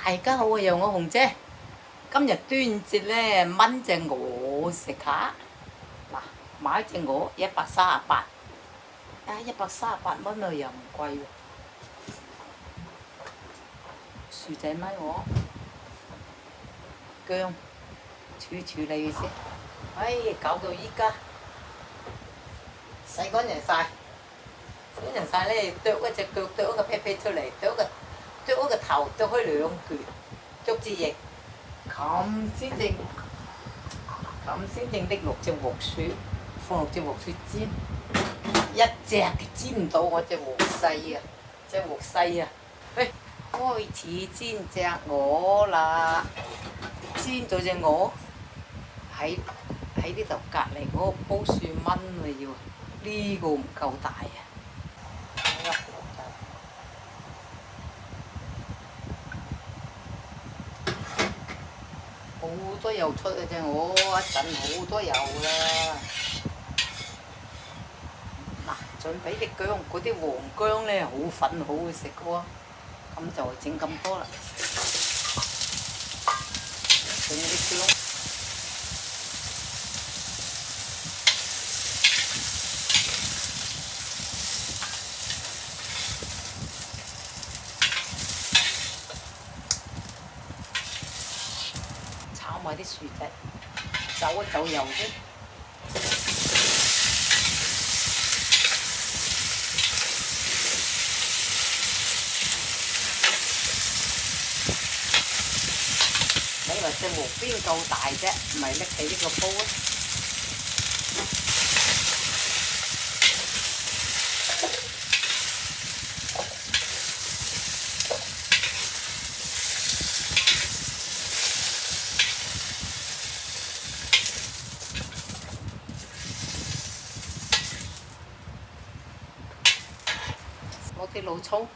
大家好啊，又我紅姐。今日端午節咧，炆隻鵝食下。嗱，買隻鵝138，138蚊啊，又唔貴喎。薯仔炆鵝，薑處理佢先。搞到依家洗乾淨晒，咧，剁一隻腳，剁一個屁屁出嚟，剁一個頭，剁開2橛，剁支翼，咁先正的6隻鑊薯，放6隻鑊薯煎，一隻煎唔到我隻鑊細啊，開始煎隻鵝啦，煎咗隻鵝喺呢度隔離嗰個煲蒜炆啊要，呢個唔夠大啊。好多油出啊！隻鵝一陣好多油啦。嗱，準備啲薑，嗰啲黃薑咧好粉，好好食嘅喎。咁就整咁多啦。整啲薑，炒埋啲薯仔，走一走油先。你話隻鑊邊夠大啫，咪拎起呢個煲啊！攞啲老抽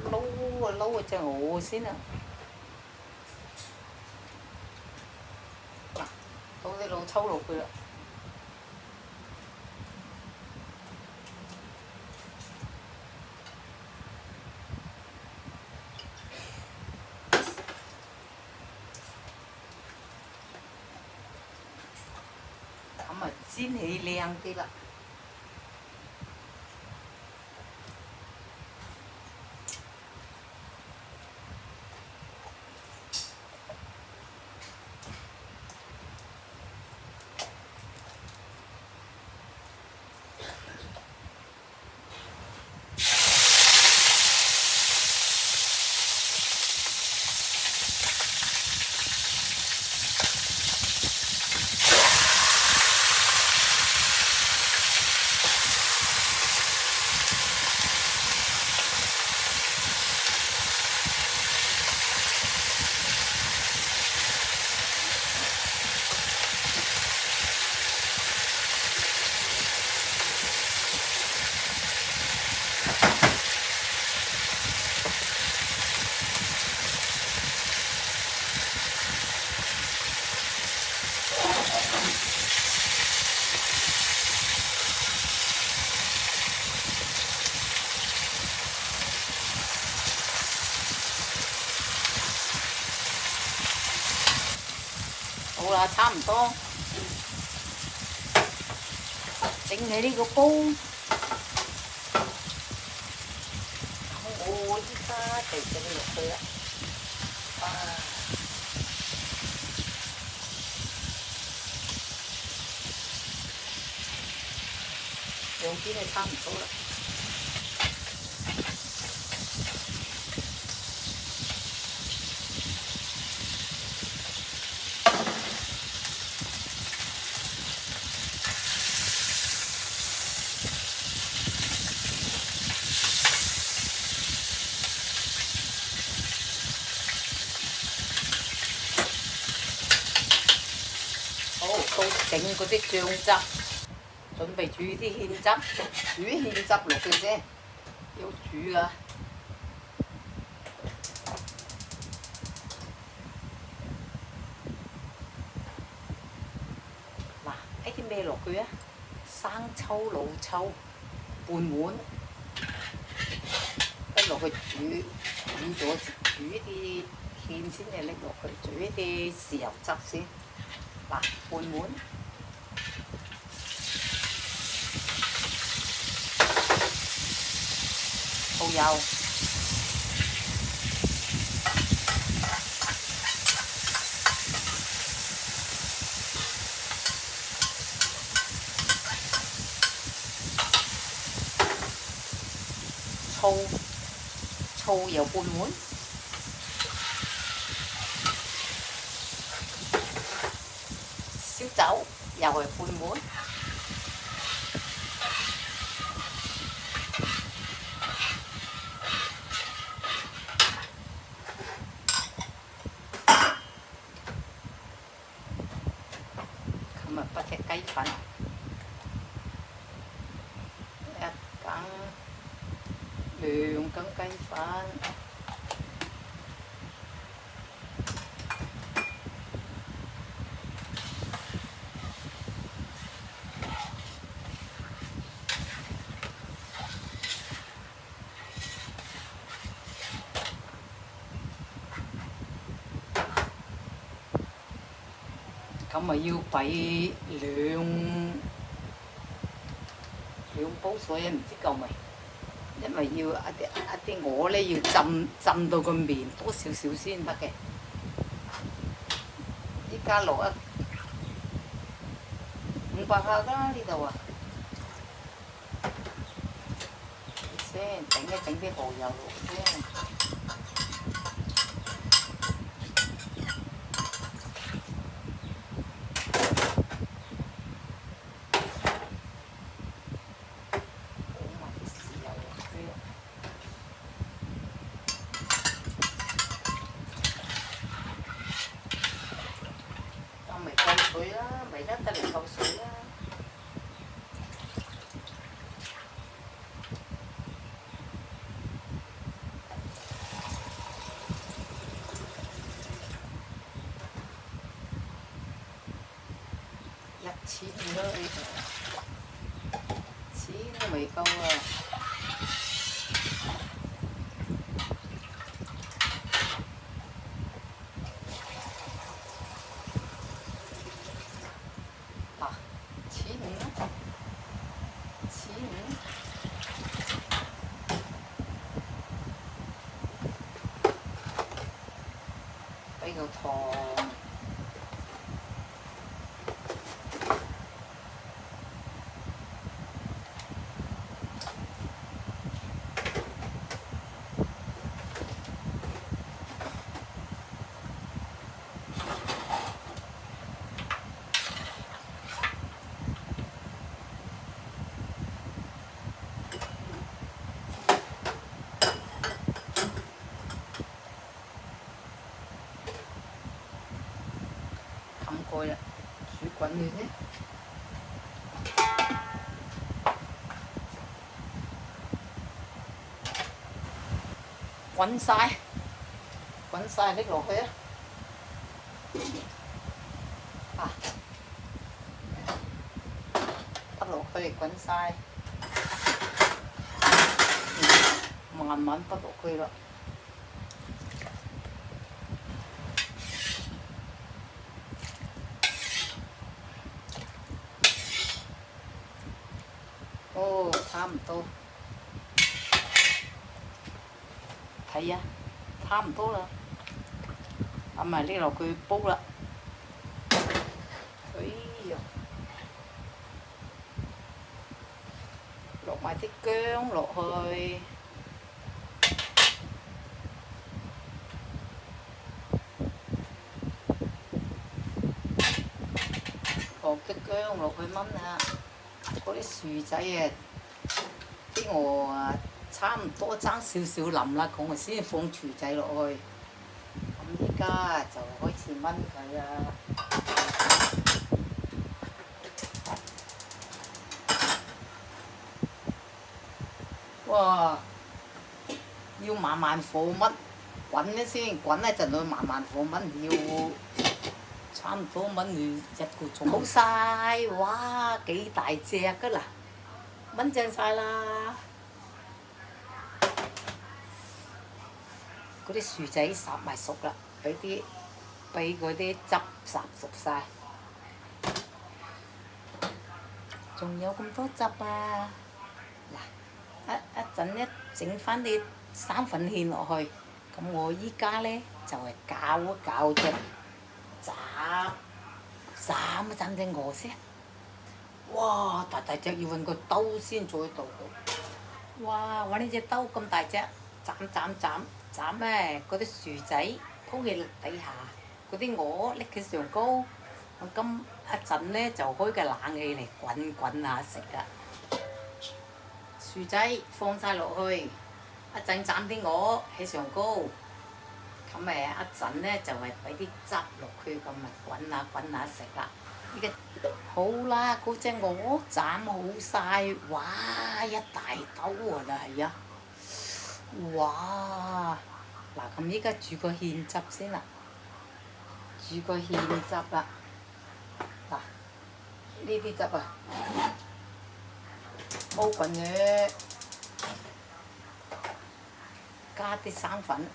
撈隻鵝先啊！倒啲老抽落去啦，咁啊煎起靚啲啦。好啦，差唔多，整起呢個煲。我依家就整落去啦。兩邊都差唔多啦。到整嗰啲醬汁，準備煮啲芡汁，煮芡汁落去先，要煮噶。嗱，呢啲咩落去啊？生抽、老抽半碗，跟落去煮咗煮啲芡先至拎落去，煮啲豉油汁先。嗱，半碗蠔油。醋又半碗，燒酒又係半碗，咁啊不隻雞粉2羹雞粉，咁咪要俾兩煲水啊，唔知夠未？因為要一啲鵝咧要浸到個麵多少少先得嘅。依家落500克啦，呢度啊，先整一整啲蠔油落先。水啦，咪得嚟夠水啦。1錢咯，呢度錢都未夠啊！俾個糖，蓋啦，煮滾佢先。滾晒拎落去啊！揼落去滾晒，慢慢揼落去啦。哦，差唔多，睇啊，差唔多啦，咁咪拎落去煲啦。哎呀，落埋啲薑落去，落啲薑落去炆啊！嗰啲薯仔啊，啲鵝啊，差唔多爭少少腍啦，咁我先放薯仔落去。咁依家就開始炆佢啦。哇！要慢慢火炆，滾一先，滾一陣去慢慢火炆，要差唔多炆完1個鐘。好晒，哇！幾大隻㗎嗱，炆正晒啦。嗰啲薯仔烚埋熟啦，俾嗰啲汁烚熟晒。仲有咁多汁啊！嗱，一陣咧整翻啲生粉芡落去，咁我依家咧就係攪一攪啫，斬一斬隻鵝先。哇！大大隻要揾個兜先做得到嘅。哇！我呢隻兜咁大隻，斬咧嗰啲薯仔鋪喺底下，嗰啲鵝拎喺上高。我今一陣咧就開個冷氣嚟滾下食啊！薯仔放晒落去，一陣斬啲鵝喺上高，咁咪一陣咧就係俾啲汁落去，咁咪滾下食啦。依家好啦，嗰隻鵝斬好晒，哇！一大兜啊啦，係啊！哇！嗱，咁依家煮個芡汁先啦，煮個芡汁啦。嗱，呢啲汁啊，煲滾佢，加啲生粉，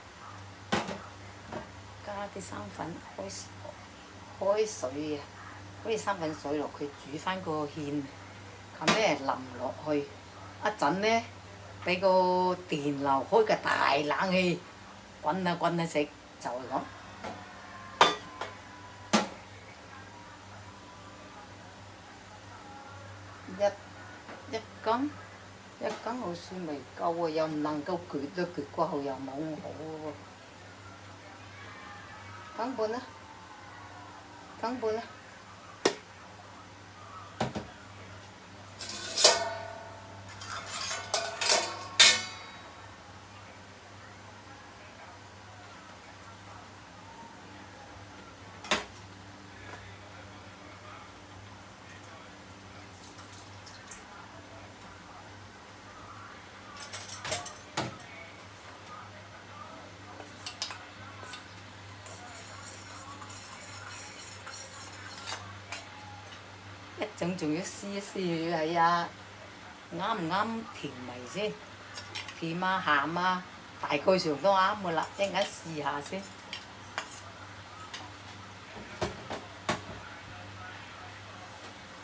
開水啊，嗰啲生粉水落去煮翻個芡，咁咧淋落去，一陣咧俾個電爐開個大冷氣，滾下食，就係咁。一羹好似未夠啊，又唔能夠攰過後又冇咁好喎。羹半啦。一陣仲要試一試係啊，啱唔啱甜味先？甜啊鹹啊，大概上都啱噶啦，一陣間試下先。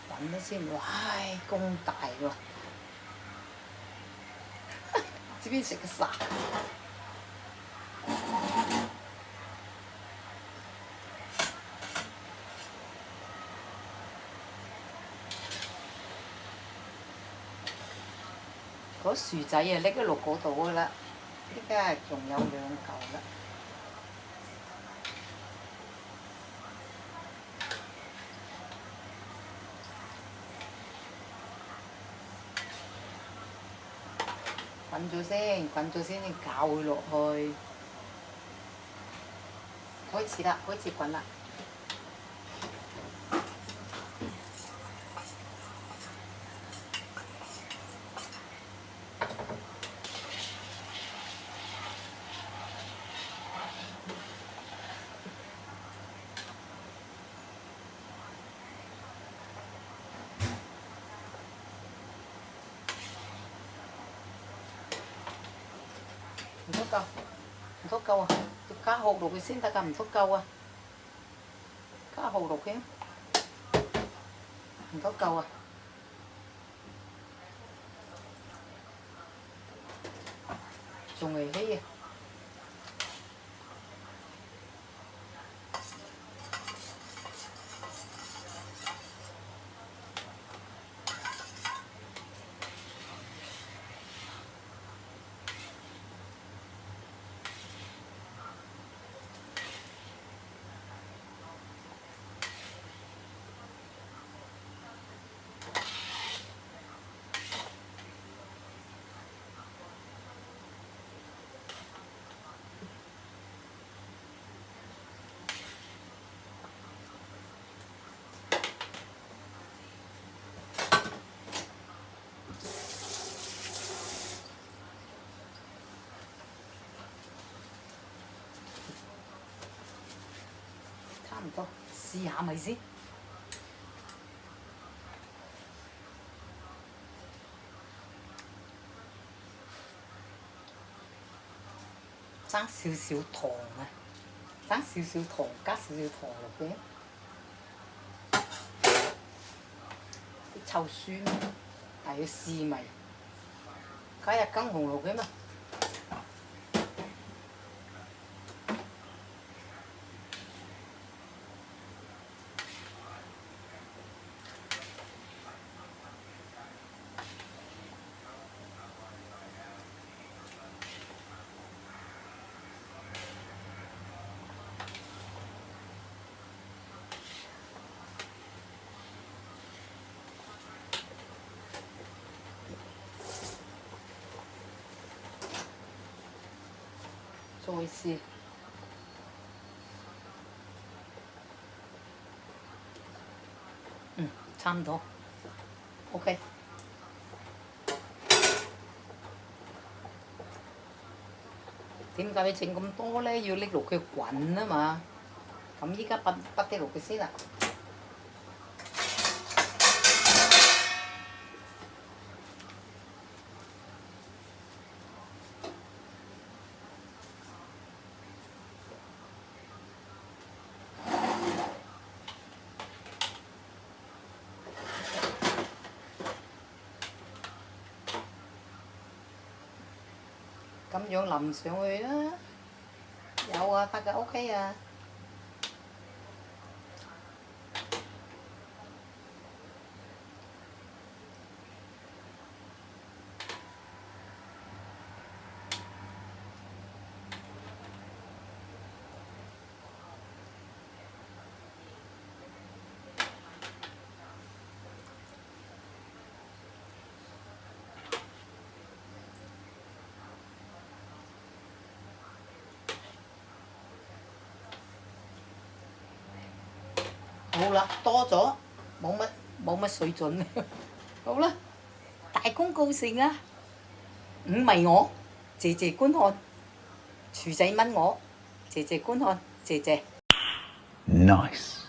滾咗先，哇！咁大喎，知邊食得晒？嗰薯仔啊，拎咗落嗰度噶啦，依家仲有2嚿啦。滾咗先，你攪佢落去。開始滾啦。唔足夠啊！要加蠔落去先得㗎，唔足夠啊！加蠔落去，唔足夠啊！仲未起啊！差唔多，試下咪先。爭少少糖啊，爭少少糖，加少少糖落去，啲臭酸，但要試味，加入羹紅落去嘛。再試，差唔多 ，OK。點解你整咁多咧？要拎落去滾啊嘛。咁依家揼啲落去先啦。咁樣淋上去啦，有啊，得㗎 ，OK 啊。好啦，多咗，冇乜水準。好啦，大功告成啊！五迷我，謝謝觀看。廚仔炆我，謝謝觀看，謝謝。Nice。